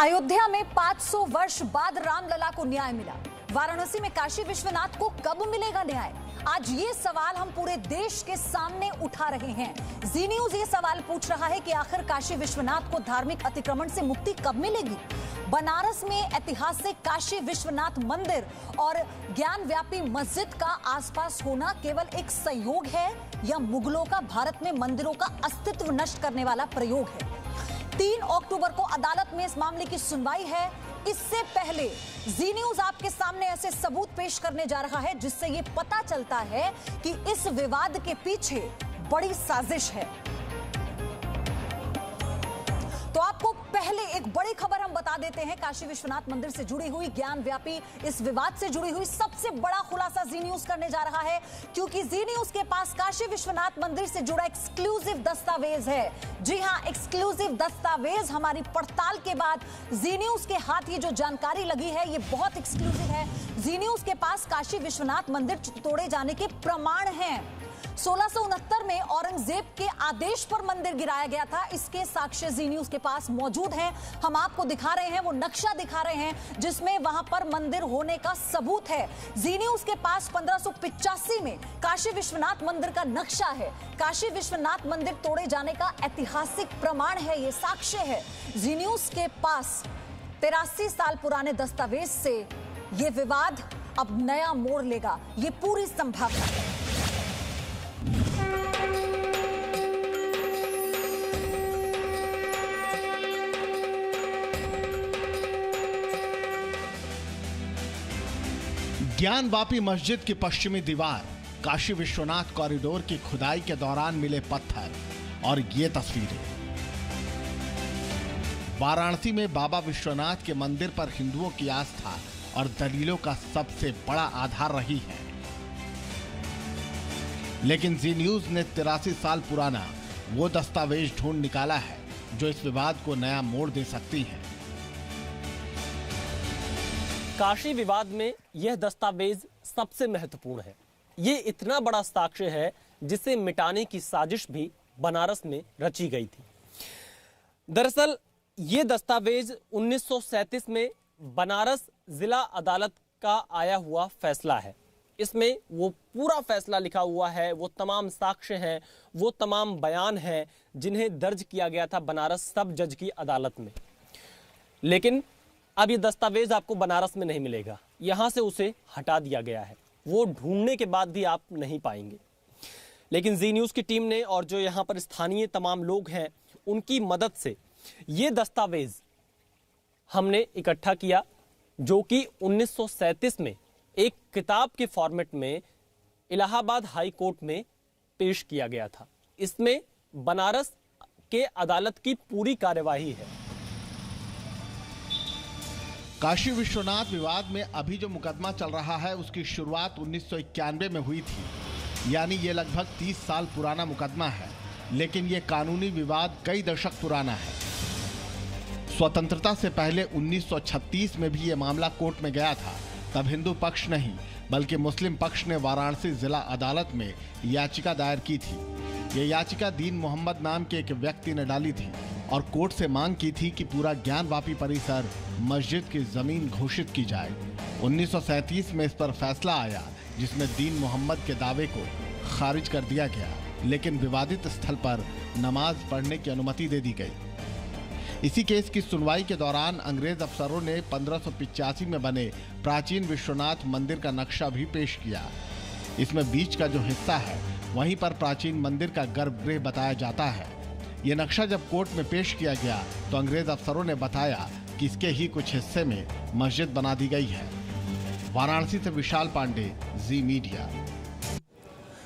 अयोध्या में 500 वर्ष बाद रामलला को न्याय मिला। वाराणसी में काशी विश्वनाथ को कब मिलेगा न्याय? आज ये सवाल हम पूरे देश के सामने उठा रहे हैं। जी न्यूज ये सवाल पूछ रहा है कि आखिर काशी विश्वनाथ को धार्मिक अतिक्रमण से मुक्ति कब मिलेगी? बनारस में ऐतिहासिक काशी विश्वनाथ मंदिर और ज्ञान व्यापी मस्जिद का आसपास होना केवल एक संयोग है या मुगलों का भारत में मंदिरों का अस्तित्व नष्ट करने वाला प्रयोग है? 3 अक्टूबर को अदालत में इस मामले की सुनवाई है। इससे पहले जी न्यूज आपके सामने ऐसे सबूत पेश करने जा रहा है जिससे ये पता चलता है कि इस विवाद के पीछे बड़ी साजिश है। तो आपको पहले एक बड़ी खबर हम बता देते हैं। काशी विश्वनाथ मंदिर से जुड़ी हुई, ज्ञान व्यापी इस विवाद से जुड़ी हुई सबसे बड़ा खुलासा जी न्यूज करने जा रहा है, क्योंकि जी न्यूज के पास काशी विश्वनाथ मंदिर से जुड़ा एक्सक्लूसिव दस्तावेज है। जी हां, एक्सक्लूसिव दस्तावेज। हमारी पड़ताल के बाद जी न्यूज के हाथ ये जो जानकारी लगी है ये बहुत एक्सक्लूसिव है। जी न्यूज के पास काशी विश्वनाथ मंदिर तोड़े जाने के प्रमाण हैं। 1669 में औरंगजेब के आदेश पर मंदिर गिराया गया था। इसके साक्ष्य जी न्यूज के पास मौजूद हैं। हम आपको दिखा रहे हैं, वो नक्शा दिखा रहे हैं जिसमें वहां पर मंदिर होने का सबूत है। जी न्यूज के पास 1585 में काशी विश्वनाथ मंदिर का नक्शा है। काशी विश्वनाथ मंदिर तोड़े जाने का ऐतिहासिक प्रमाण है, ये साक्ष्य है। जी न्यूज के पास 83 साल पुराने दस्तावेज से ये विवाद अब नया मोड़ लेगा, ये पूरी संभावना है। ज्ञान वापी मस्जिद की पश्चिमी दीवार, काशी विश्वनाथ कॉरिडोर की खुदाई के दौरान मिले पत्थर और ये तस्वीरें। वाराणसी में बाबा विश्वनाथ के मंदिर पर हिंदुओं की आस्था और दलीलों का सबसे बड़ा आधार रही है। लेकिन जी न्यूज ने 83 साल पुराना वो दस्तावेज ढूंढ निकाला है जो इस विवाद को नया मोड़ दे सकती है। काशी विवाद में यह दस्तावेज सबसे महत्वपूर्ण है। ये इतना बड़ा साक्ष्य है जिसे मिटाने की साजिश भी बनारस में रची गई थी। दरअसल ये दस्तावेज 1937 में बनारस जिला अदालत का आया हुआ फैसला है। इसमें वो पूरा फैसला लिखा हुआ है, वो तमाम साक्ष्य हैं, वो तमाम बयान हैं जिन्हें दर्ज किया गया था बनारस सब जज की अदालत में। लेकिन अब ये दस्तावेज आपको बनारस में नहीं मिलेगा, यहां से उसे हटा दिया गया है। वो ढूंढने के बाद भी आप नहीं पाएंगे। लेकिन जी न्यूज की टीम ने और जो यहां पर स्थानीय तमाम लोग हैं उनकी मदद से ये दस्तावेज हमने इकट्ठा किया, जो कि 1937 में एक किताब के फॉर्मेट में इलाहाबाद हाई कोर्ट में पेश किया गया था। इसमें बनारस के अदालत की पूरी कार्यवाही है। काशी विश्वनाथ विवाद में अभी जो मुकदमा चल रहा है उसकी शुरुआत 1991 में हुई थी, यानी ये लगभग 30 साल पुराना मुकदमा है। लेकिन ये कानूनी विवाद कई दशक पुराना है। स्वतंत्रता से पहले 1936 में भी ये मामला कोर्ट में गया था। तब हिंदू पक्ष नहीं बल्कि मुस्लिम पक्ष ने वाराणसी जिला अदालत में याचिका दायर की थी। ये याचिका दीन मोहम्मद नाम के एक व्यक्ति ने डाली थी और कोर्ट से मांग की थी कि पूरा ज्ञान वापी परिसर मस्जिद की जमीन घोषित की जाए। 1937 में इस पर फैसला आया जिसमें दीन मोहम्मद के दावे को खारिज कर दिया गया, लेकिन विवादित स्थल पर नमाज पढ़ने की अनुमति दे दी गई। इसी केस की सुनवाई के दौरान अंग्रेज अफसरों ने 1585 में बने प्राचीन विश्वनाथ मंदिर का नक्शा भी पेश किया। इसमें बीच का जो हिस्सा है वहीं पर प्राचीन मंदिर का गर्भगृह बताया जाता है। ये नक्शा जब कोर्ट में पेश किया गया तो अंग्रेज अफसरों ने बताया कि इसके ही कुछ हिस्से में मस्जिद बना दी गई है। वाराणसी से विशाल पांडे, जी मीडिया।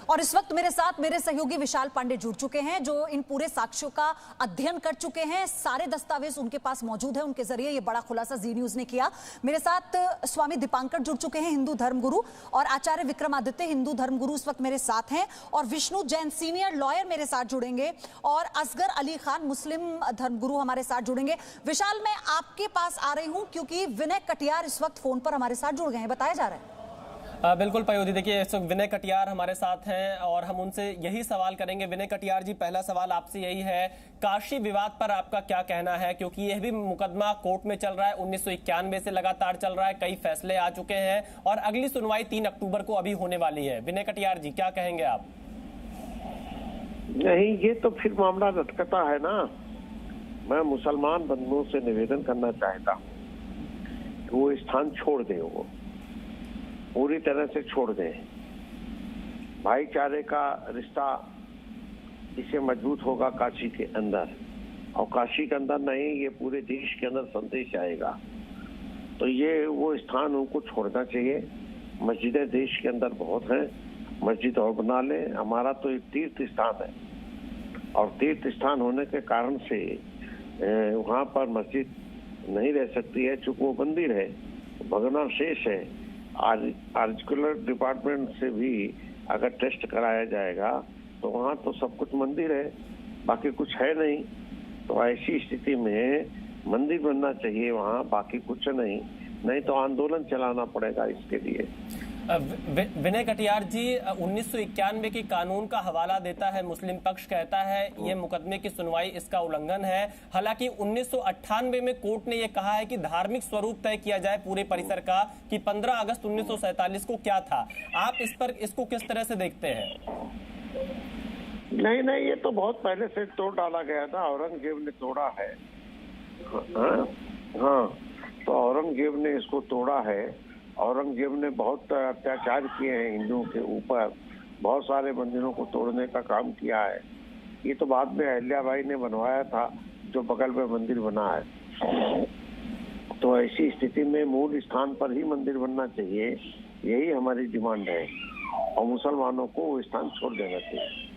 और इस वक्त मेरे साथ मेरे सहयोगी विशाल पांडे जुड़ चुके हैं जो इन पूरे साक्ष्यों का अध्ययन कर चुके हैं। सारे दस्तावेज उनके पास मौजूद है, उनके जरिए ये बड़ा खुलासा जी न्यूज ने किया। मेरे साथ स्वामी दीपांकर जुड़ चुके हैं, हिंदू धर्मगुरु, और आचार्य विक्रमादित्य, हिंदू धर्मगुरु, इस वक्त मेरे साथ हैं। और विष्णु जैन सीनियर लॉयर मेरे साथ जुड़ेंगे और असगर अली खान मुस्लिम धर्मगुरु हमारे साथ जुड़ेंगे। विशाल, मैं आपके पास आ रही हूँ क्योंकि विनय कटियार इस वक्त फोन पर हमारे साथ जुड़ गए हैं, बताया जा रहा है। बिल्कुल पयोधी, देखिए इस वक्त विनय कटियार हमारे साथ हैं और हम उनसे यही सवाल करेंगे। विनय कटियार जी, पहला सवाल आपसे यही है, काशी विवाद पर आपका क्या कहना है? क्योंकि यह भी मुकदमा कोर्ट में चल रहा है, 1991 से लगातार चल रहा है, कई फैसले आ चुके हैं और अगली सुनवाई 3 अक्टूबर को अभी होने वाली है। विनय कटियार जी, क्या कहेंगे आप? नहीं, ये तो फिर मामला लटकता है ना। मैं मुसलमान बंधुओं से निवेदन करना चाहता हूँ कि वो स्थान छोड़ दें, वो पूरी तरह से छोड़ दें। भाईचारे का रिश्ता इससे मजबूत होगा काशी के अंदर, और काशी के अंदर नहीं, ये पूरे देश के अंदर संदेश आएगा। तो ये वो स्थान उनको छोड़ना चाहिए। मस्जिदें देश के अंदर बहुत हैं, मस्जिद और बना लें। हमारा तो एक तीर्थ स्थान है और तीर्थ स्थान होने के कारण से वहाँ पर मस्जिद नहीं रह सकती है, चूंकि वो मंदिर है, भग्नावशेष है। आर्कियोलॉजिकल डिपार्टमेंट से भी अगर टेस्ट कराया जाएगा तो वहाँ तो सब कुछ मंदिर है, बाकी कुछ है नहीं। तो ऐसी स्थिति में मंदिर बनना चाहिए वहाँ, बाकी कुछ नहीं तो आंदोलन चलाना पड़ेगा इसके लिए। विनय कटियार जी, 1991 के कानून का हवाला देता है मुस्लिम पक्ष, कहता है ये मुकदमे की सुनवाई इसका उल्लंघन है। हालांकि 1998 में कोर्ट ने ये कहा है कि धार्मिक स्वरूप तय किया जाए पूरे परिसर का, कि 15 अगस्त 1947 को क्या था। आप इसको किस तरह से देखते हैं? नहीं, ये तो बहुत पहले से तोड़ डाला गया था, औरंगजेब ने तोड़ा है। हाँ, तो औरंगजेब ने इसको तोड़ा है। औरंगजेब ने बहुत अत्याचार किए हैं हिंदुओं के ऊपर, बहुत सारे मंदिरों को तोड़ने का काम किया है। ये तो बाद में अहिल्याबाई ने बनवाया था, जो बगल में मंदिर बना है। तो ऐसी स्थिति में मूल स्थान पर ही मंदिर बनना चाहिए, यही हमारी डिमांड है, और मुसलमानों को वो स्थान छोड़ देना चाहिए।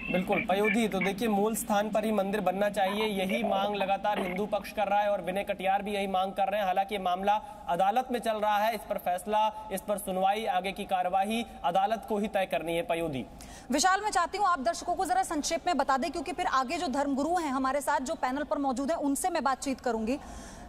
बिल्कुल पयोधी, तो देखिए मूल स्थान पर ही मंदिर बनना चाहिए, यही मांग लगातार हिंदू पक्ष कर रहा है और विनय कटियार भी यही मांग कर रहे हैं। हालांकि मामला अदालत में चल रहा है, इस पर फैसला, इस पर सुनवाई, आगे की कार्यवाही अदालत को ही तय करनी है। पयोधी, विशाल, मैं चाहती हूँ आप दर्शकों को जरा संक्षेप में बता दें, क्योंकि फिर आगे जो धर्मगुरु हैं हमारे साथ जो पैनल पर मौजूद हैं उनसे मैं बातचीत करूंगी।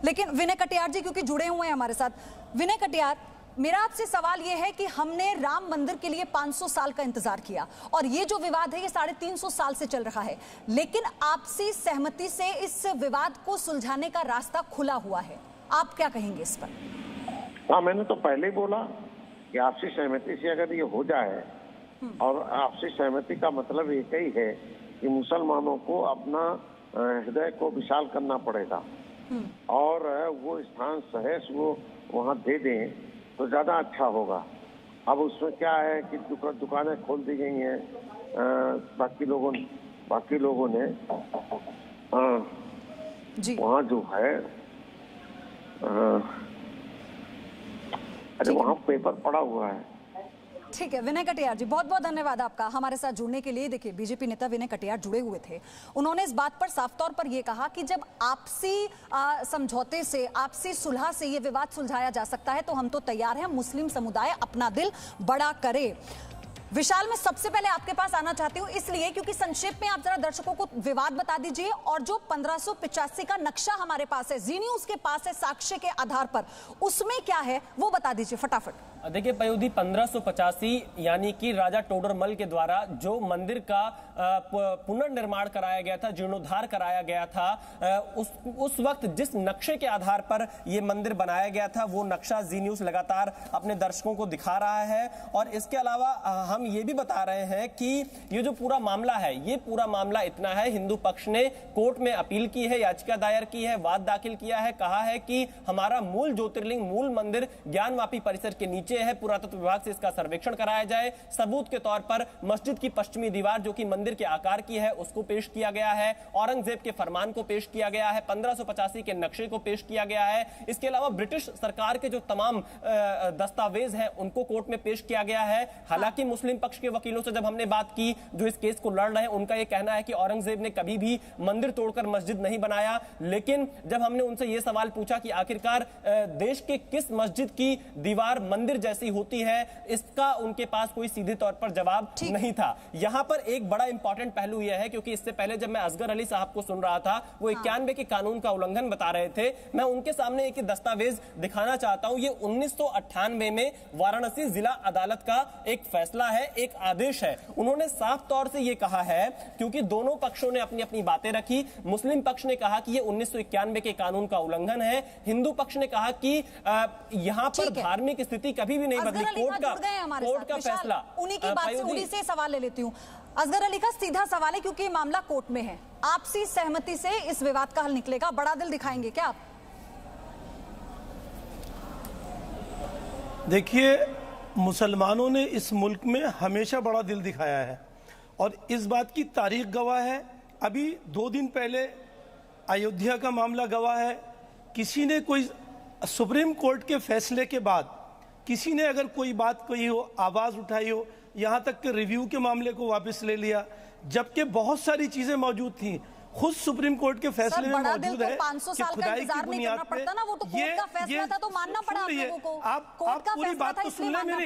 लेकिन विनय कटियार जी क्योंकि जुड़े हुए हैं हमारे साथ, विनय कटियार, मेरा आपसे सवाल यह है कि हमने राम मंदिर के लिए 500 साल का इंतजार किया और ये जो विवाद है ये 350 साल से चल रहा है, लेकिन आपसी सहमति से इस विवाद को सुलझाने का रास्ता खुला हुआ है। आप क्या कहेंगे इस पर? हाँ, मैंने तो पहले ही बोला कि आपसी सहमति से अगर ये हो जाए, और आपसी सहमति का मतलब एक ही है कि मुसलमानों को अपना हृदय को विशाल करना पड़ेगा और वो स्थान सहज वो वहाँ दे दें तो ज्यादा अच्छा होगा। अब उसमें क्या है कि दुकानें खोल दी गई हैं, बाकी लोगों ने वहाँ जो है अरे वहाँ पेपर पड़ा हुआ है। ठीक है विनय कटियार जी, बहुत बहुत धन्यवाद आपका हमारे साथ जुड़ने के लिए। देखिए बीजेपी नेता विनय कटियार जुड़े हुए थे, उन्होंने इस बात पर साफ तौर पर यह कहा कि जब आपसी समझौते से, आपसी सुलह से ये विवाद सुलझाया जा सकता है तो हम तो तैयार हैं, मुस्लिम समुदाय अपना दिल बड़ा करे। विशाल, मैं सबसे पहले आपके पास आना चाहती हूं इसलिए क्योंकि संक्षेप में आप जरा दर्शकों को विवाद बता दीजिए और जो 1585 का नक्शा हमारे पास है, जी न्यूज़ के पास है साक्ष्य के आधार पर, उसमें क्या है वो बता दीजिए फटाफट। देखिए पयोधी, 1585 यानी कि राजा टोडरमल के द्वारा जो मंदिर का पुनर्निर्माण कराया गया था, जीर्णोद्धार कराया गया था, उस वक्त जिस नक्शे के आधार पर यह मंदिर बनाया गया था वो नक्शा जी न्यूज़ लगातार अपने दर्शकों को दिखा रहा है। और इसके अलावा हम ये भी बता रहे हैं कि ये जो पूरा मामला है, ये पूरा मामला इतना है, हिंदू पक्ष ने कोर्ट में अपील की है, याचिका दायर की है, वाद दाखिल किया है, कहा है कि हमारा मूल ज्योतिर्लिंग, मूल मंदिर ज्ञानवापी परिसर के नीचे है, पुरातत्व विभाग से इसका सर्वेक्षण कराया जाए। सबूत के तौर पर मस्जिद की पश्चिमी दीवार जो कि मंदिर के आकार की है उसको पेश किया गया है, औरंगजेब के फरमान को पेश किया गया है, 1585 के नक्शे को पेश किया गया है। इसके अलावा ब्रिटिश सरकार के जो तमाम दस्तावेज हैं उनको कोर्ट में पेश किया गया है। हालांकि मुस्लिम मुस्लिम पक्ष के वकीलों से जब हमने बात की जो इस केस को लड़ रहे हैं, उनका यह कहना है कि औरंगजेब ने कभी भी मंदिर तोड़कर मस्जिद नहीं बनाया। लेकिन जब हमने उनसे यह सवाल पूछा कि आखिरकार देश के किस मस्जिद की दीवार मंदिर जैसी होती है, इसका उनके पास कोई सीधे तौर पर जवाब नहीं था। यहां पर एक बड़ा इंपॉर्टेंट पहलू यह है, क्योंकि इससे पहले जब मैं असगर अली साहब को सुन रहा था, वो 91 के कानून का उल्लंघन बता रहे थे। मैं उनके सामने एक दस्तावेज दिखाना चाहता हूं। ये 1998 में वाराणसी जिला अदालत का एक फैसला है, एक आदेश है। उन्होंने साफ तौर से यह कहा है, क्योंकि दोनों पक्षों ने अपनी अपनी बातें रखी। मुस्लिम पक्ष ने कहा कि यह 1991 के कानून का उल्लंघन है, हिंदू पक्ष ने कहा कि यहां पर धार्मिक स्थिति कभी भी नहीं बदली। कोर्ट का फैसला, उन्हीं की बात से उन्हीं से सवाल ले लेती हूं। असगर अली का सीधा सवाल है, क्योंकि मामला कोर्ट में है, आपसी सहमति से इस विवाद का हल निकलेगा, बड़ा दिल दिखाएंगे क्या आप? देखिए, मुसलमानों ने इस मुल्क में हमेशा बड़ा दिल दिखाया है और इस बात की तारीख गवाह है। अभी 2 दिन पहले अयोध्या का मामला गवाह है। किसी ने कोई सुप्रीम कोर्ट के फैसले के बाद किसी ने अगर कोई बात कही हो, आवाज उठाई हो, यहां तक कि रिव्यू के मामले को वापस ले लिया, जबकि बहुत सारी चीजें मौजूद थी। खुद सुप्रीम कोर्ट के फैसले में मौजूद है कि खुदाई की बुनियाद पे ये तो मानना पड़ा आप लोगों को। आप पूरी बात तो सुन लें मेरी।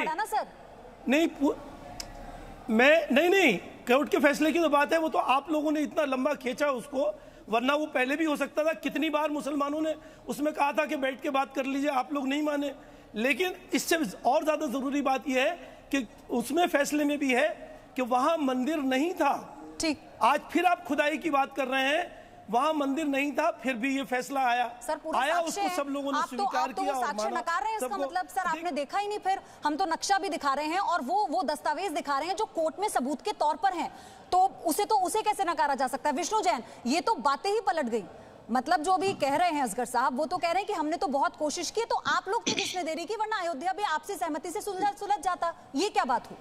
नहीं, नहीं, कोर्ट के फैसले की तो बात है, वो तो आप लोगों ने इतना लंबा खींचा उसको, वरना वो पहले भी हो सकता था। कितनी बार मुसलमानों ने उसमें कहा था कि बैठ के बात कर लीजिए, आप लोग नहीं माने। लेकिन इससे और ज्यादा जरूरी बात यह है कि उसमें फैसले में भी है कि वहां मंदिर नहीं था। ठीक, आज फिर आप खुदाई की बात कर रहे हैं, वहां मंदिर नहीं था, फिर भी ये फैसला आया। सर, आया उसको सब लोगों ने स्वीकार किया और साक्ष्य नकार रहे हैं। इसका मतलब सर आपने देखा ही नहीं, फिर हम तो नक्शा भी दिखा रहे हैं और वो दस्तावेज दिखा रहे हैं जो कोर्ट में सबूत के तौर पर हैं, तो उसे कैसे नकारा जा सकता है? विष्णु जैन, ये तो बातें ही पलट गई। मतलब जो भी कह रहे हैं असगर साहब, वो तो कह रहे हैं कि हमने तो बहुत कोशिश की, तो आप लोग तो किसने देरी की, वरना अयोध्या भी आपसी सहमति से सुलझ जाता। ये क्या बात हुई?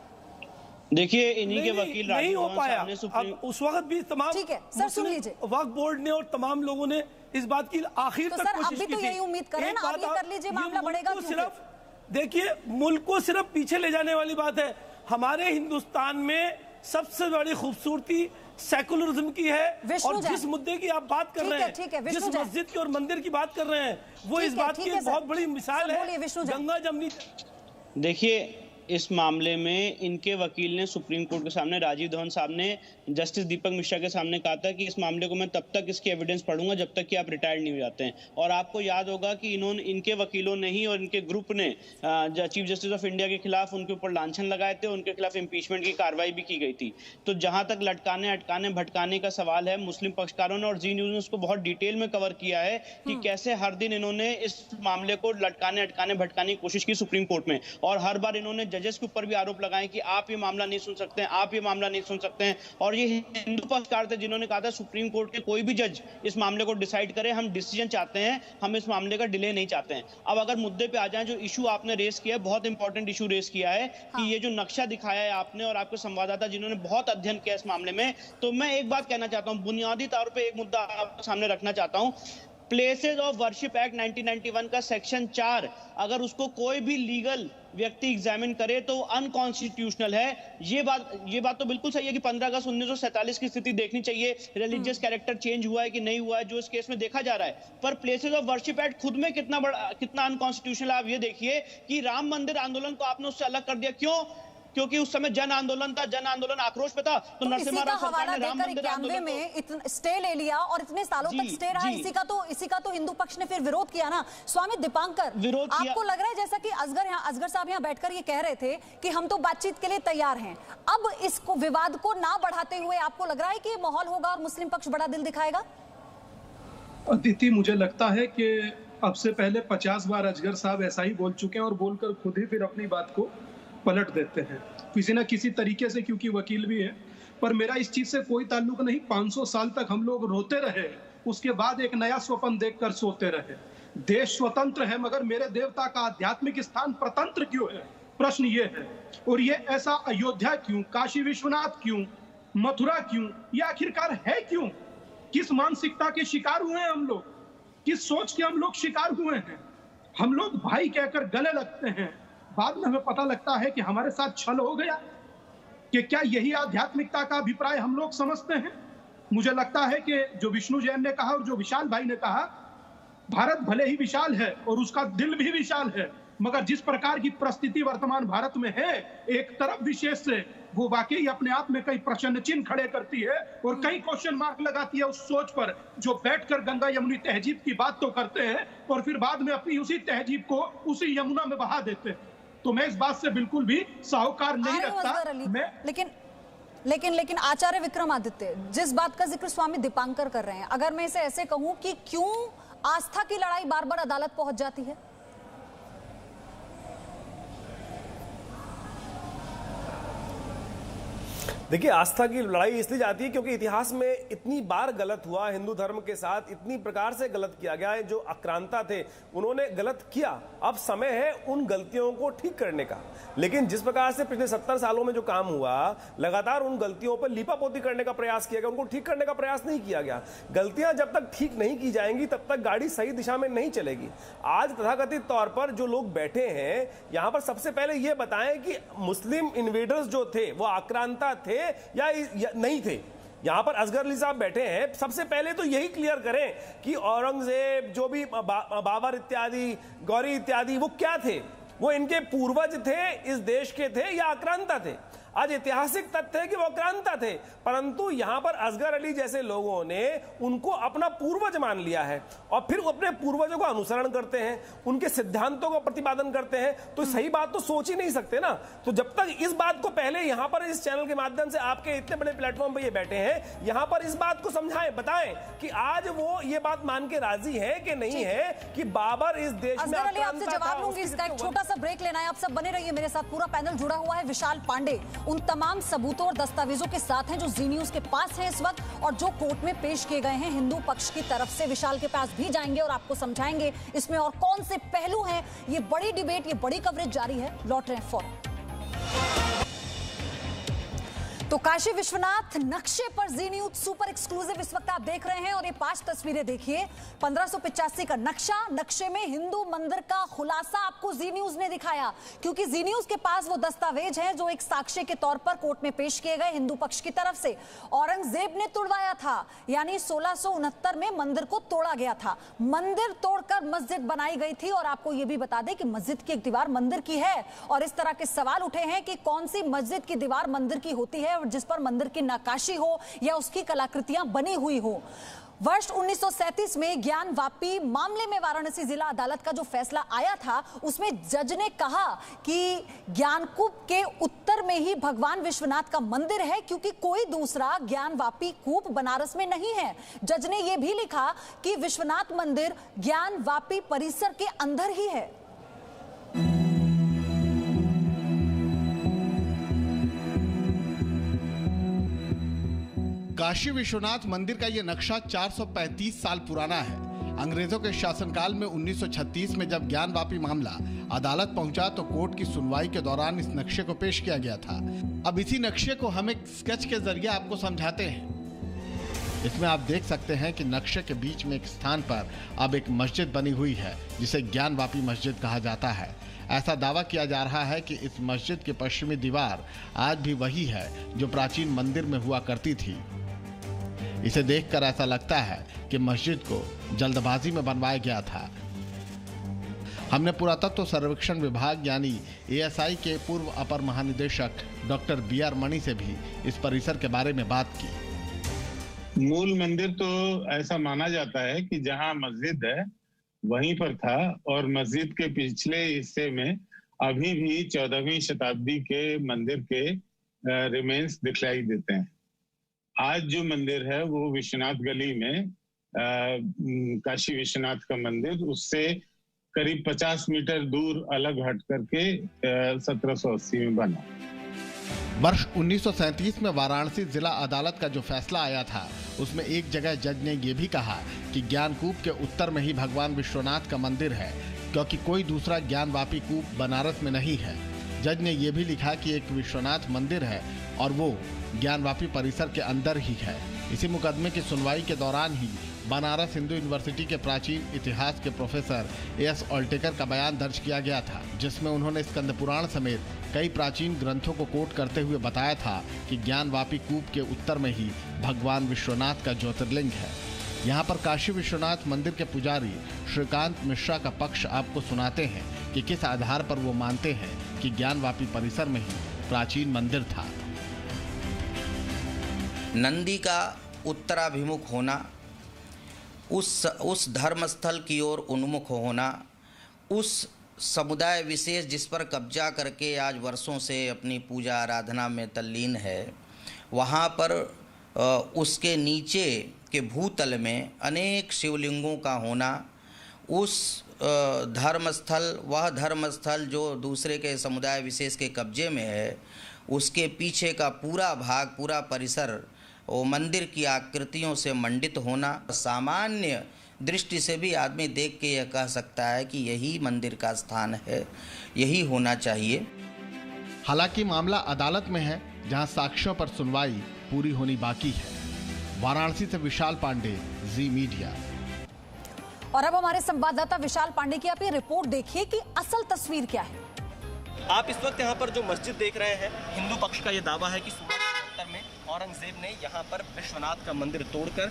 देखिए, इन्हीं के वकील नहीं हो पाया। अब उस वक्त भी तमाम, ठीक है सर, सुन लीजिए, वक्फ बोर्ड ने और तमाम लोगों ने इस बात की आखिर तक कोशिश की थी। तो यही उम्मीद करें ना, आप ये कर लीजिए, मामला बढ़ेगा। सिर्फ देखिए, मुल्क को सिर्फ पीछे ले जाने वाली बात है। हमारे हिंदुस्तान में सबसे बड़ी खूबसूरती सेकुलरिज्म की है, और जिस मुद्दे की आप बात कर रहे हैं, जिस मस्जिद की और मंदिर की बात कर रहे हैं, वो इस बात की बहुत बड़ी मिसाल है, गंगा जमनी। देखिए, इस मामले में इनके वकील ने सुप्रीम कोर्ट के सामने, राजीव धवन साहब ने जस्टिस दीपक मिश्रा के सामने कहा था कि इस मामले को मैं तब तक इसकी एविडेंस पढ़ूंगा जब तक कि आप रिटायर्ड नहीं हो जाते हैं। और आपको याद होगा कि इनके वकीलों ने ही और इनके ग्रुप ने चीफ जस्टिस ऑफ इंडिया के खिलाफ उनके ऊपर लांछन लगाए थे, उनके खिलाफ इम्पीचमेंट की कार्रवाई भी की गई थी। तो जहां तक लटकाने अटकाने भटकाने का सवाल है, मुस्लिम पक्षकारों ने और जी न्यूज ने उसको बहुत डिटेल में कवर किया है कि कैसे हर दिन इन्होंने इस मामले को लटकाने अटकाने भटकाने की कोशिश की सुप्रीम कोर्ट में, और हर बार इन्होंने जजेस के ऊपर भी आरोप लगाए कि आप ये मामला नहीं सुन सकते हैं, आप ये मामला नहीं सुन सकते हैं। और ये हिंदू पक्षकार थे जिन्होंने कहा था सुप्रीम कोर्ट के कोई भी जज इस मामले को डिसाइड करे, हम डिसीजन चाहते हैं, हम इस मामले का डिले नहीं चाहते हैं। अब अगर मुद्दे पे आ जाएं, जो इशू आपने रेस किया है, बहुत इंपॉर्टेंट इशू रेस किया है कि ये जो नक्शा दिखाया है आपने और आपके संवाददाता जिन्होंने बहुत अध्ययन किया इस मामले में, तो मैं एक बात कहना चाहता हूं, बुनियादी तौर पर एक मुद्दा आपके सामने रखना चाहता हूं। प्लेसेस ऑफ वर्शिप एक्ट 1991 का सेक्शन 4 अगर उसको कोई भी लीगल व्यक्ति एग्जामिन करे तो अनकॉन्स्टिट्यूशनल है। ये बात तो बिल्कुल सही है कि 15 अगस्त 1947 की स्थिति देखनी चाहिए, रिलीजियस कैरेक्टर चेंज हुआ है कि नहीं हुआ है, जो इस केस में देखा जा रहा है। पर प्लेसेस ऑफ वर्शिप एक्ट खुद में कितना अनकॉन्स्टिट्यूशनल है। आप ये देखिए कि राम मंदिर आंदोलन को आपने उससे अलग कर दिया। क्यों? क्योंकि उस समय जन आंदोलन था, जन आंदोलन आक्रोश पे था, तो नरसिम्हा राव सरकार ने राम मंदिर आंदोलन में स्टे ले लिया और इतने सालों तक स्टे रहा। इसी का तो हिंदू पक्ष ने फिर विरोध किया ना। स्वामी दीपांकर, आपको लग रहा है जैसा कि असगर साहब यहाँ बैठकर ये कह रहे थे कि हम तो बातचीत के लिए तैयार हैं, अब इसको विवाद को ना बढ़ाते हुए आपको लग रहा है कि माहौल होगा और मुस्लिम पक्ष बड़ा दिल दिखाएगा? अदिति, मुझे लगता है कि अब से पहले 50 बार असगर साहब ऐसा ही बोल चुके हैं और बोलकर खुद ही फिर अपनी बात को पलट देते हैं किसी न किसी तरीके से, क्योंकि वकील भी है। पर मेरा इस चीज से कोई ताल्लुक नहीं। 500 साल तक हम लोग रोते रहे, उसके बाद एक नया स्वप्न देखकर सोते रहे। देश स्वतंत्र है, मगर मेरे देवता का आध्यात्मिक स्थान प्रतंत्र क्यों है? प्रश्न ये है। और ये ऐसा अयोध्या क्यों, काशी विश्वनाथ क्यों, मथुरा क्यों, ये आखिरकार है क्यों? किस मानसिकता के शिकार हुए हैं हम लोग? किस सोच के हम लोग शिकार हुए हैं? हम लोग भाई कहकर गले लगते हैं, बाद में हमें पता लगता है कि हमारे साथ छल हो गया। कि क्या यही आध्यात्मिकता का अभिप्राय हम लोग समझते हैं? मुझे लगता है कि जो विष्णु जैन ने कहा और जो विशाल भाई ने कहा, भारत भले ही विशाल है और उसका दिल भी विशाल है, मगर जिस प्रकार की परिस्थिति वर्तमान भारत में है, एक तरफ विशेष से वो वाकई अपने आप में कई प्रश्न चिन्ह खड़े करती है और कई क्वेश्चन मार्क लगाती है उस सोच पर जो बैठकर गंगा यमुनी तहजीब की बात तो करते हैं और फिर बाद में अपनी उसी तहजीब को उसी यमुना में बहा देते हैं। तो मैं इस बात से बिल्कुल भी साहूकार नहीं रखता। लेकिन आचार्य विक्रमादित्य, जिस बात का जिक्र स्वामी दीपांकर कर रहे हैं, अगर मैं इसे ऐसे कहूं कि क्यों आस्था की लड़ाई बार बार अदालत पहुंच जाती है? देखिए, आस्था की लड़ाई इसलिए जाती है क्योंकि इतिहास में इतनी बार गलत हुआ, हिंदू धर्म के साथ इतनी प्रकार से गलत किया गया है। जो आक्रांता थे उन्होंने गलत किया, अब समय है उन गलतियों को ठीक करने का। लेकिन जिस प्रकार से पिछले 70 सालों में जो काम हुआ, लगातार उन गलतियों पर लीपापोती करने का प्रयास किया गया, उनको ठीक करने का प्रयास नहीं किया गया। गलतियां जब तक ठीक नहीं की जाएंगी तब तक गाड़ी सही दिशा में नहीं चलेगी। आज तथाकथित तौर पर जो लोग बैठे हैं यहां पर, सबसे पहले यह बताएं कि मुस्लिम इन्वेडर्स जो थे वो आक्रांता थे या नहीं थे। यहां पर असगर अली साहब बैठे हैं, सबसे पहले तो यही क्लियर करें कि औरंगजेब, जो भी बाबर इत्यादि, गौरी इत्यादि, वो क्या थे? वो इनके पूर्वज थे, इस देश के थे या आक्रांता थे? आज ऐतिहासिक तथ्य है कि वो आक्रांता थे, परंतु यहां पर असगर अली जैसे लोगों ने उनको अपना पूर्वज मान लिया है और फिर अपने पूर्वजों का अनुसरण करते हैं, उनके सिद्धांतों का प्रतिपादन करते हैं। तो सही बात तो सोच ही नहीं सकते ना। तो जब तक इस बात को पहले यहां पर इस चैनल के माध्यम से, आपके इतने बड़े प्लेटफॉर्म पर ये बैठे हैं, यहां पर इस बात को समझाएं, बताएं कि आज वो ये बात मान के राजी है कि नहीं है कि बाबर इस देश में आपसे जवाब लूंगी। इसका एक छोटा सा ब्रेक लेना है। आप सब बने रहिए मेरे साथ। पूरा पैनल जुड़ा हुआ है। विशाल पांडे उन तमाम सबूतों और दस्तावेजों के साथ हैं जो जी न्यूज के पास हैं इस वक्त और जो कोर्ट में पेश किए गए हैं हिंदू पक्ष की तरफ से। विशाल के पास भी जाएंगे और आपको समझाएंगे इसमें और कौन से पहलू हैं। ये बड़ी डिबेट, ये बड़ी कवरेज जारी है। लौट रहे हैं फौरन। तो काशी विश्वनाथ नक्शे पर जी न्यूज सुपर एक्सक्लूसिव इस वक्त आप देख रहे हैं और ये 5 तस्वीरें देखिए। 1585 का नक्शे में हिंदू मंदिर का खुलासा आपको जी न्यूज ने दिखाया, क्योंकि जी न्यूज के पास वो दस्तावेज हैं जो एक साक्ष्य के तौर पर कोर्ट में पेश किए गए हिंदू पक्ष की तरफ से। औरंगजेब ने तोड़वाया था, यानी 1669 में मंदिर को तोड़ा गया था। मंदिर तोड़कर मस्जिद बनाई गई थी और आपको ये भी बता दें कि मस्जिद की एक दीवार मंदिर की है और इस तरह के सवाल उठे हैं कि कौन सी मस्जिद की दीवार मंदिर की होती है जिस पर मंदिर की नक्काशी हो या उसकी कलाकृतियां बनी हुई हो। वर्ष 1937 में ज्ञान वापी मामले में वाराणसी जिला अदालत का जो फैसला आया था, उसमें जज ने कहा कि ज्ञानकूप के उत्तर में ही भगवान विश्वनाथ का मंदिर है, क्योंकि कोई दूसरा ज्ञान वापी कूप बनारस में नहीं है। जज ने यह भी लिखा कि विश्वनाथ मंदिर ज्ञान वापी परिसर के अंदर ही है। काशी विश्वनाथ मंदिर का यह नक्शा 435 साल पुराना है। अंग्रेजों के शासनकाल में 1936 में जब ज्ञानवापी मामला अदालत पहुंचा तो कोर्ट की सुनवाई के दौरान इस नक्शे को पेश किया गया था। अब इसी नक्शे को हम एक स्केच के जरिए आपको समझाते हैं। इसमें आप देख सकते हैं कि नक्शे के बीच में एक स्थान पर अब एक मस्जिद बनी हुई है जिसे ज्ञानवापी मस्जिद कहा जाता है। ऐसा दावा किया जा रहा है कि इस मस्जिद की पश्चिमी दीवार आज भी वही है जो प्राचीन मंदिर में हुआ करती थी। इसे देखकर ऐसा लगता है कि मस्जिद को जल्दबाजी में बनवाया गया था। हमने पुरातत्व सर्वेक्षण विभाग यानी एएसआई के पूर्व अपर महानिदेशक डॉक्टर बीआर मणि से भी इस परिसर के बारे में बात की। मूल मंदिर तो ऐसा माना जाता है कि जहां मस्जिद है वहीं पर था और मस्जिद के पिछले हिस्से में अभी भी 14वीं शताब्दी के मंदिर के रिमेन्स दिखलाई देते हैं। आज जो मंदिर है वो विश्वनाथ गली में काशी विश्वनाथ का मंदिर उससे करीब 50 मीटर दूर अलग हट करके 1780 में बना। वर्ष 1937 में वाराणसी जिला अदालत का जो फैसला आया था उसमें एक जगह जज ने यह भी कहा कि ज्ञानकूप के उत्तर में ही भगवान विश्वनाथ का मंदिर है, क्योंकि कोई दूसरा ज्ञानवापी कूप बनारस में नहीं है। जज ने यह भी लिखा कि एक विश्वनाथ मंदिर है और वो ज्ञानवापी परिसर के अंदर ही है। इसी मुकदमे की सुनवाई के दौरान ही बनारस हिंदू यूनिवर्सिटी के प्राचीन इतिहास के प्रोफेसर एस ऑल्टेकर का बयान दर्ज किया गया था, जिसमें उन्होंने स्कंद पुराण समेत कई प्राचीन ग्रंथों को कोट करते हुए बताया था कि ज्ञानवापी कूप के उत्तर में ही भगवान विश्वनाथ का ज्योतिर्लिंग है। यहाँ पर काशी विश्वनाथ मंदिर के पुजारी श्रीकांत मिश्रा का पक्ष आपको सुनाते हैं कि किस आधार पर वो मानते हैं कि ज्ञानवापी परिसर में ही प्राचीन मंदिर था। नंदी का उत्तराभिमुख होना, उस धर्मस्थल की ओर उन्मुख होना, उस समुदाय विशेष जिस पर कब्जा करके आज वर्षों से अपनी पूजा आराधना में तल्लीन है, वहाँ पर उसके नीचे के भूतल में अनेक शिवलिंगों का होना, उस वह धर्मस्थल जो दूसरे के समुदाय विशेष के कब्जे में है, उसके पीछे का पूरा भाग, पूरा परिसर वो मंदिर की आकृतियों से मंडित होना, सामान्य दृष्टि से भी आदमी देख के यह कह सकता है कि यही मंदिर का स्थान है, यही होना चाहिए। हालांकि मामला अदालत में है, जहां साक्ष्यों पर सुनवाई पूरी होनी बाकी है। वाराणसी से विशाल पांडे, जी मीडिया। और अब हमारे संवाददाता विशाल पांडे की आप ये रिपोर्ट देखिए कि असल तस्वीर क्या है। आप इस वक्त यहाँ पर जो मस्जिद देख रहे हैं, हिंदू पक्ष का ये दावा है कि सूरत में औरंगजेब ने यहाँ पर विश्वनाथ का मंदिर तोड़कर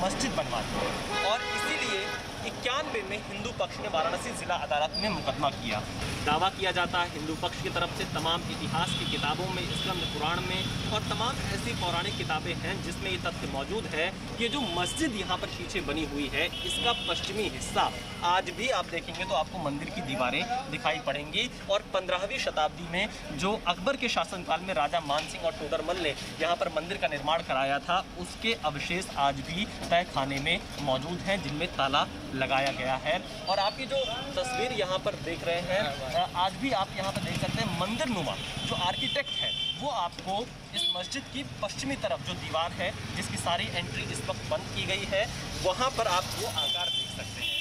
मस्जिद बनवा दी और इसीलिए 91 में हिंदू पक्ष ने वाराणसी जिला अदालत में मुकदमा किया। दावा किया जाता है हिंदू पक्ष की तरफ से तमाम इतिहास की किताबों में, स्कंद पुराण में और तमाम ऐसी पौराणिक किताबें हैं जिसमें ये तथ्य मौजूद है कि ये जो मस्जिद यहाँ पर पीछे बनी हुई है, इसका पश्चिमी हिस्सा आज भी आप देखेंगे तो आपको मंदिर की दीवारें दिखाई पड़ेंगी और 15वीं शताब्दी में जो अकबर के शासनकाल में राजा मान सिंह और टोडरमल ने यहाँ पर मंदिर का निर्माण कराया था, उसके अवशेष आज भी तय खाने में मौजूद हैं जिनमें ताला लगाया गया है। और आप ये जो तस्वीर यहाँ पर देख रहे हैं, आज भी आप यहाँ पर देख सकते हैं मंदिर नुमा जो आर्किटेक्ट है वो आपको इस मस्जिद की पश्चिमी तरफ जो दीवार है जिसकी सारी एंट्री इस वक्त बंद की गई है, वहाँ पर आप वो आकार देख सकते हैं।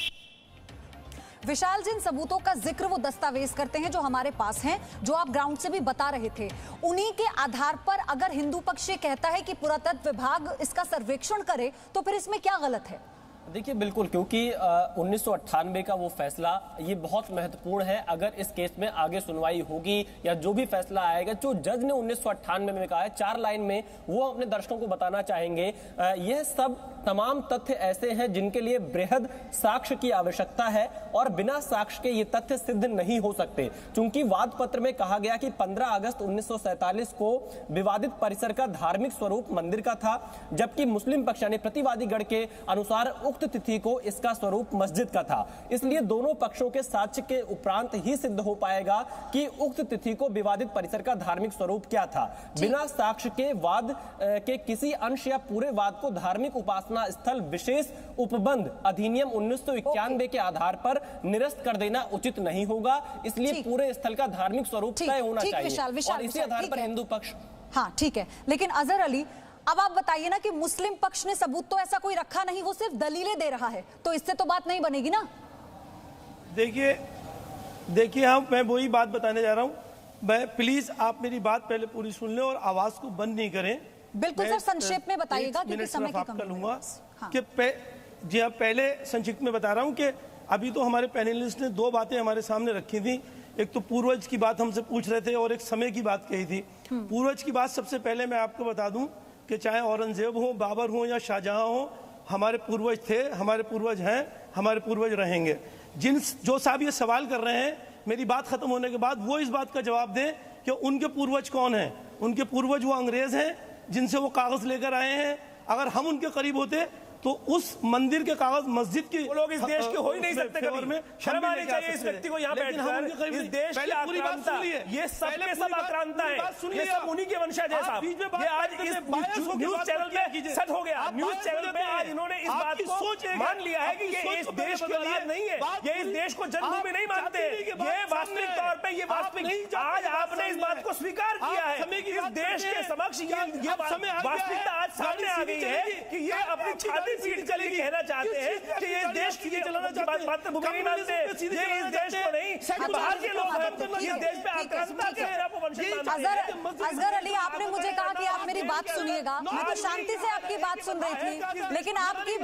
विशाल, जिन सबूतों का जिक्र वो दस्तावेज करते हैं जो हमारे पास हैं, जो आप ग्राउंड से भी बता रहे थे, उन्हीं के आधार पर अगर हिंदू पक्ष ये कहता है कि पुरातत्व विभाग इसका सर्वेक्षण करे तो फिर इसमें क्या गलत है? देखिए बिल्कुल, क्योंकि 1998 का वो फैसला ये बहुत महत्वपूर्ण है। अगर इस केस में आगे सुनवाई होगी या जो भी फैसला आएगा, जो जज ने 1998 में कहा है, 4 लाइन में वो अपने दर्शकों को बताना चाहेंगे, यह सब तमाम तथ्य ऐसे हैं जिनके लिए बृहद साक्ष्य की आवश्यकता है और बिना साक्ष्य के ये तथ्य सिद्ध नहीं हो सकते। चूंकि वाद पत्र में कहा गया कि 15 अगस्त 1947 को विवादित परिसर का धार्मिक स्वरूप मंदिर का था, जबकि मुस्लिम पक्ष यानी प्रतिवादी गण के अनुसार उक्त तिथि को इसका स्वरूप मस्जिद का था। इसलिए दोनों पक्षों के साक्ष्य के उपरांत ही सिद्ध हो पाएगा कि उक्त तिथि को विवादित परिसर का धार्मिक स्वरूप क्या था। बिना साक्ष्य के वाद के किसी अंश या पूरे वाद को धार्मिक उपासना स्थल विशेष उपबंध अधिनियम 1991 के आधार पर निरस्त कर देना उचित नहीं होगा। इसलिए पूरे स्थल का धार्मिक स्वरूप तय होना चाहिए और इसी आधार पर हिंदू पक्ष। हाँ ठीक है, लेकिन अजहर अली, अब आप बताइए ना कि मुस्लिम पक्ष ने सबूत तो ऐसा कोई रखा नहीं, वो सिर्फ दलीलें दे रहा है, तो इससे तो बात नहीं बनेगी ना। देखिए हाँ, मैं वही बात बताने जा रहा हूँ। मैं प्लीज आप मेरी बात पहले पूरी सुन लें और आवाज को बंद नहीं करें। बिल्कुल सर, संक्षेप में बताइएगा क्योंकि समय की कमी लूंगा कि जी हाँ, पहले संक्षिप्त में बता रहा हूँ कि अभी तो हमारे पैनलिस्ट ने 2 बातें हमारे सामने रखी थी। एक तो पूर्वज की बात हमसे पूछ रहे थे और एक समय की बात कही थी। पूर्वज की बात सबसे पहले मैं आपको बता दूं कि चाहे औरंगजेब हो, बाबर हो या शाहजहां हो, हमारे पूर्वज थे, हमारे पूर्वज हैं, हमारे पूर्वज रहेंगे। जो साहब ये सवाल कर रहे हैं, मेरी बात खत्म होने के बाद वो इस बात का जवाब दें कि उनके पूर्वज कौन हैं। उनके पूर्वज वो अंग्रेज हैं जिनसे वो कागज लेकर आए हैं। अगर हम उनके करीब होते तो उस मंदिर के कागज मस्जिद की लोग इस देश के हो ही नहीं सकते। कभी शर्म आनी चाहिए इस व्यक्ति को यहाँ बैठकर। इस देश की आक्रांता, ये सब के सब आक्रांता है, ये सब उन्हीं के वंशज है साहब। ये आज इस न्यूज चैनल पे सच हो गया। न्यूज चैनल पे आज इन्होंने इस बात को मान लिया है कि ये इस देश के लिए नहीं है, ये इस देश को जन्मभूमि नहीं मानते। ये वास्तविक तौर पे, ये वास्तविक, आज आपने इस बात को स्वीकार किया है। इस देश के समक्ष ये वास्तविकता आज सामने आ गई है कि ये अपनी छाती पीट चलेगी कहना चाहते हैं कि ये देश की मातृभूमि नहीं मानते। ये इस देश को नहीं, बाहर के लोग हैं, इस देश पे आक्रांता के असगर अली, आपने मुझे कहा कि आप मेरी बात सुनिएगा, मैं तो शांति से आपकी बात सुन रही थी, लेकिन आपकी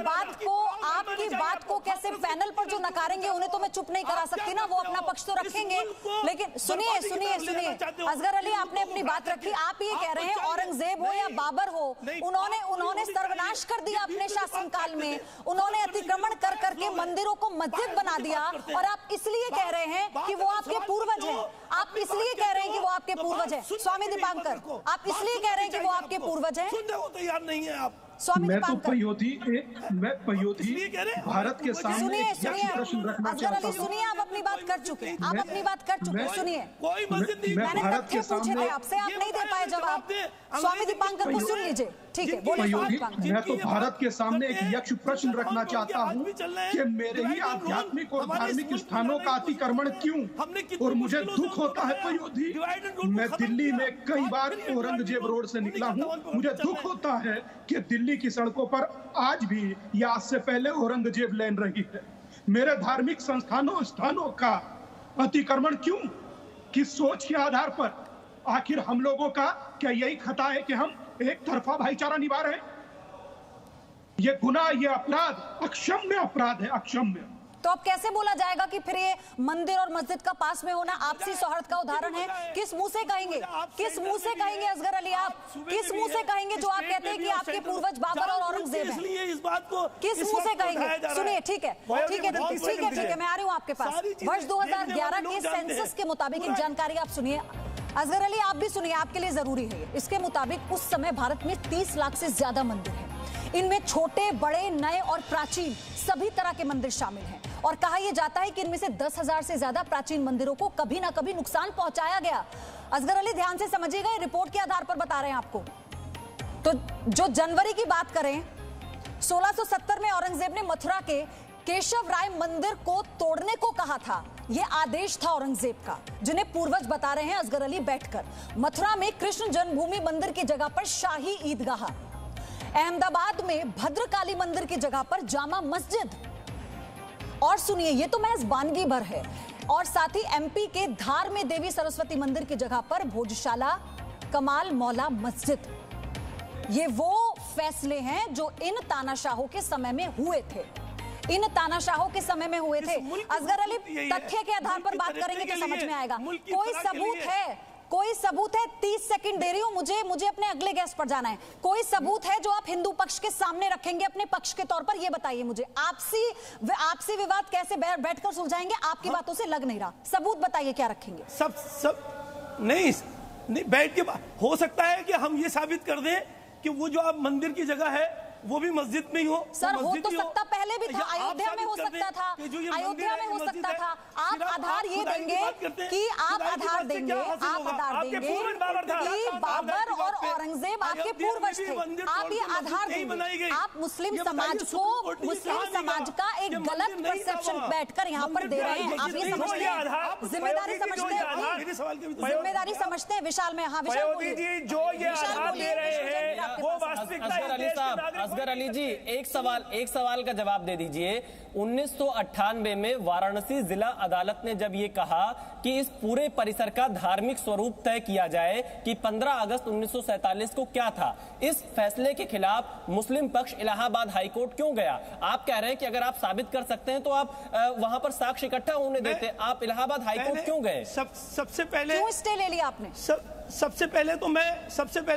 बात को कैसे पैनल पर जो नकारेंगे उन्हें तो मैं चुप नहीं करा सकती ना, वो अपना पक्ष तो रखेंगे। लेकिन सुनिए असगर अली, आपने अपनी बात रखी। आप ये कह रहे हैं औरंगजेब हो या बाबर हो, उन्होंने सर्वनाश कर दिया अपने शासनकाल में, उन्होंने अतिक्रमण कर करके मंदिरों को मस्जिद बना दिया, और आप इसलिए कह रहे हैं कि वो आपके पूर्वज हैं। आप इसलिए कह रहे हैं कि वो आपके पूर्वज हैं। स्वामी दीपांकर, आप इसलिए कह रहे हैं कि वो आपके पूर्वज हैं। सुनने को तैयार नहीं है आप। मैं तो पयोधी भारत के सामने प्रश्न रखना चाहता हूं। सुनिए, आप अपनी बात कर चुके हैं, आप अपनी बात कर चुके हैं। सुनिए, कोई मस्जिद नहीं, मैंने तथ्य पूछे थे आपसे, आप नहीं दे पाए जवाब। स्वामी दीपांकर को सुन लीजिए, ठीक है, बोलिए। मैं तो भारत के सामने एक यक्ष प्रश्न रखना चाहता हूँ कि मेरे ही आध्यात्मिक और धार्मिक स्थानों का अतिक्रमण क्यों, और मुझे दुख होता है पयोधी। मैं दिल्ली में कई बार औरंगजेब रोड से निकला हूँ, मुझे दुख होता है कि दिल्ली की सड़कों पर आज भी या आज से पहले औरंगजेब लैन रही है। मेरे धार्मिक स्थानों का अतिक्रमण क्यों, किस सोच के आधार पर? आखिर हम लोगों का क्या यही खता है कि हम एक तरफा भाईचारा निभा रहे हैं? ये गुनाह, ये अपराध अक्षम्य अपराध है, अक्षम्य। तो अब कैसे बोला जाएगा कि फिर ये मंदिर और मस्जिद का पास में होना आपसी सौहार्द का उदाहरण है? किस मुंह से कहेंगे, किस मुंह से कहेंगे असगर अली, आप किस मुंह से कहेंगे जो आप कहते हैं कि आपके पूर्वज बाबर और औरंगजेब हैं? इस बात को किस मुंह से कहेंगे? सुनिए, ठीक है, मैं आ रही हूँ आपके पास। वर्ष 2011 के सेंसस के मुताबिक एक जानकारी आप सुनिए। असगर अली, आप भी सुनिए, आपके लिए जरूरी है। इसके मुताबिक उस समय भारत में 30 लाख से ज्यादा मंदिर हैं। इनमें छोटे, बड़े, नए और प्राचीन सभी तरह के मंदिर शामिल हैं, और कहा यह जाता है कि इनमें से 10,000 से ज्यादा प्राचीन मंदिरों को कभी ना कभी नुकसान पहुंचाया गया। असगर अली, ध्यान से समझिएगा, ये रिपोर्ट के आधार पर बता रहे हैं आपको। तो जो जनवरी की बात करें, 1670 में औरंगजेब ने मथुरा के केशव राय मंदिर को तोड़ने को कहा था। यह आदेश था औरंगजेब का, जिन्हें पूर्वज बता रहे हैं असगर अली बैठकर। मथुरा में कृष्ण जन्मभूमि मंदिर की जगह पर शाही ईदगाह, अहमदाबाद में भद्रकाली मंदिर की जगह पर जामा मस्जिद, और सुनिए, ये तो महज वानगी भर है, और साथ ही एमपी के धार में देवी सरस्वती मंदिर की जगह पर भोजशाला, कमाल मौला मस्जिद। ये वो फैसले हैं जो इन तानाशाहों के समय में हुए थे, इन तानाशाहों के समय में हुए थे। असगर अली, तथ्य के आधार पर बात करेंगे तो समझ में आएगा। कोई सबूत है? 30 सेकंड दे रही हूं, मुझे अपने अगले गेस्ट पर जाना है। कोई सबूत है जो आप हिंदू पक्ष के सामने रखेंगे अपने पक्ष के तौर पर? ये बताइए मुझे। आपसी विवाद कैसे बैठकर सुलझाएंगे? आपकी बातों से लग नहीं रहा। सबूत बताइए, क्या रखेंगे? सब नहीं बैठ के हो सकता है कि हम ये साबित कर दें कि वो जो आप मंदिर की जगह है वो भी मस्जिद में ही हो। सर, हो तो सकता, पहले भी था, अयोध्या में हो सकता था, अयोध्या में हो सकता था। आप आधार ये देंगे कि आप आधार देंगे कि बाबर और औरंगजेब आपके पूर्वज थे। आप ये आधार देंगे। आप मुस्लिम समाज को, मुस्लिम समाज का एक गलत परसेप्शन बैठकर यहाँ पर दे रहे हैं। आप ये समझते हैं, जिम्मेदारी समझते हैं, जिम्मेदारी समझते हैं। विशाल में, हाँ विशाल बोलिए। जो ये आधार दे रहे हैं वो वास्तविकता। असगर अली जी, एक सवाल का जवाब दे दीजिए। 1998 में वाराणसी जिला अदालत ने जब ये कहा कि इस पूरे परिसर का धार्मिक स्वरूप तय किया जाए कि 15 अगस्त 1947 को क्या था, इस फैसले के खिलाफ मुस्लिम पक्ष इलाहाबाद हाईकोर्ट क्यों गया? आप कह रहे हैं कि अगर आप साबित कर सकते हैं तो आप वहां पर साक्ष्य इकट्ठा होने देते। आप इलाहाबाद हाईकोर्ट क्यों गए? सबसे पहले क्यों स्टे ले लिया आपने? सबसे पहले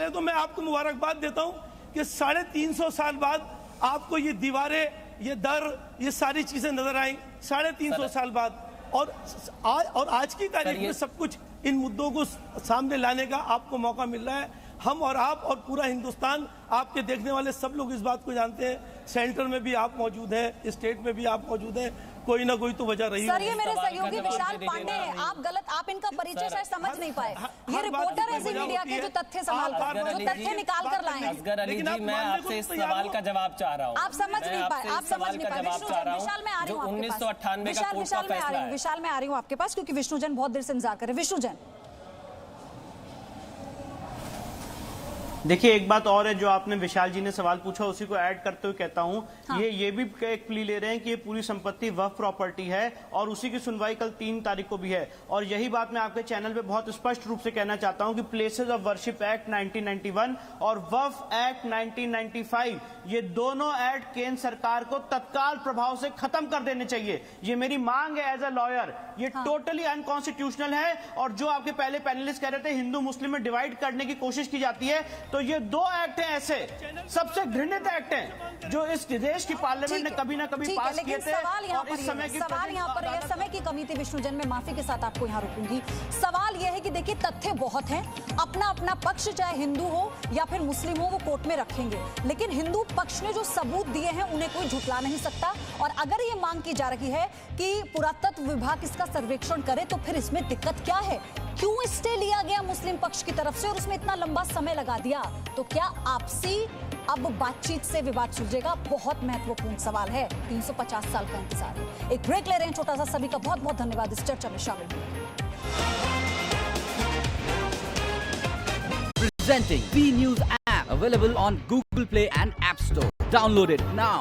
तो मैं आपको मुबारकबाद देता हूं कि 350 साल बाद आपको ये दीवारें, ये दर, ये सारी चीजें नजर आई 350 साल बाद। और आज की तारीख में सब कुछ इन मुद्दों को सामने लाने का आपको मौका मिल रहा है। हम और आप और पूरा हिंदुस्तान, आपके देखने वाले सब लोग इस बात को जानते हैं। सेंटर में भी आप मौजूद हैं, स्टेट में भी आप मौजूद हैं, कोई ना कोई तो वजह रही। सर, ये मेरे सहयोगी विशाल पांडे हैं। आप इनका परिचय शायद समझ नहीं पाए। ये रिपोर्टर है जी मीडिया के, जो तथ्य निकाल कर लाए हैं। असगर अली जी, मैं आपसे इस सवाल का जवाब चाह रहा हूँ। आप समझ नहीं पाए। विशाल में आ रही हूँ, 1998 का कोर्ट का फैसला है। विशाल में आ रही हूँ आपके पास, क्योंकि विष्णु जैन बहुत देर से इंतजार कर रहे हैं। विष्णु जैन, देखिए, एक बात और है जो आपने विशाल जी ने सवाल पूछा, उसी को ऐड करते हुए कहता हूं, हाँ। ये भी एक प्ली ले रहे हैं कि ये पूरी संपत्ति वक्फ प्रॉपर्टी है और उसी की सुनवाई कल 3 तारीख को भी है। और यही बात मैं आपके चैनल पे बहुत स्पष्ट रूप से कहना चाहता हूं कि प्लेसेस ऑफ वर्शिप एक्ट 1991 और वक्फ एक्ट 1995 ये दोनों एक्ट केंद्र सरकार को तत्काल प्रभाव से खत्म कर देने चाहिए। ये मेरी मांग है एज अ लॉयर। ये टोटली अनकॉन्स्टिट्यूशनल है। और जो आपके पहले पैनलिस्ट कह रहे थे हिंदू मुस्लिम में डिवाइड करने की कोशिश की जाती है, तो ये 2 एक्ट हैं ऐसे सबसे घृणित एक्ट हैं जो इस देश की पार्लियामेंट ने कभी ना कभी पास किए थे। और इस समय की समय की कमी थी विष्णु जैन, मैं माफी के साथ आपको यहाँ रोकूंगी। सवाल यह है कि देखिए तथ्य बहुत हैं, अपना अपना पक्ष चाहे हिंदू हो या फिर मुस्लिम हो वो कोर्ट में रखेंगे, लेकिन हिंदू पक्ष ने जो सबूत दिए हैं उन्हें कोई झुठला नहीं सकता। और अगर ये मांग की जा रही है कि पुरातत्व विभाग इसका सर्वेक्षण करे तो फिर इसमें दिक्कत क्या है? क्यों स्टे लिया गया मुस्लिम पक्ष की तरफ से और उसमें इतना लंबा समय लगा दिया? तो क्या आपसी अब बातचीत से विवाद सुलझेगा? बहुत महत्वपूर्ण सवाल है। 350 साल का इंतजार है। एक ब्रेक ले रहे हैं छोटा सा। सभी का बहुत बहुत धन्यवाद इस चर्चा में शामिल हुए। Presenting B News app available on Google Play and App Store. Download it now.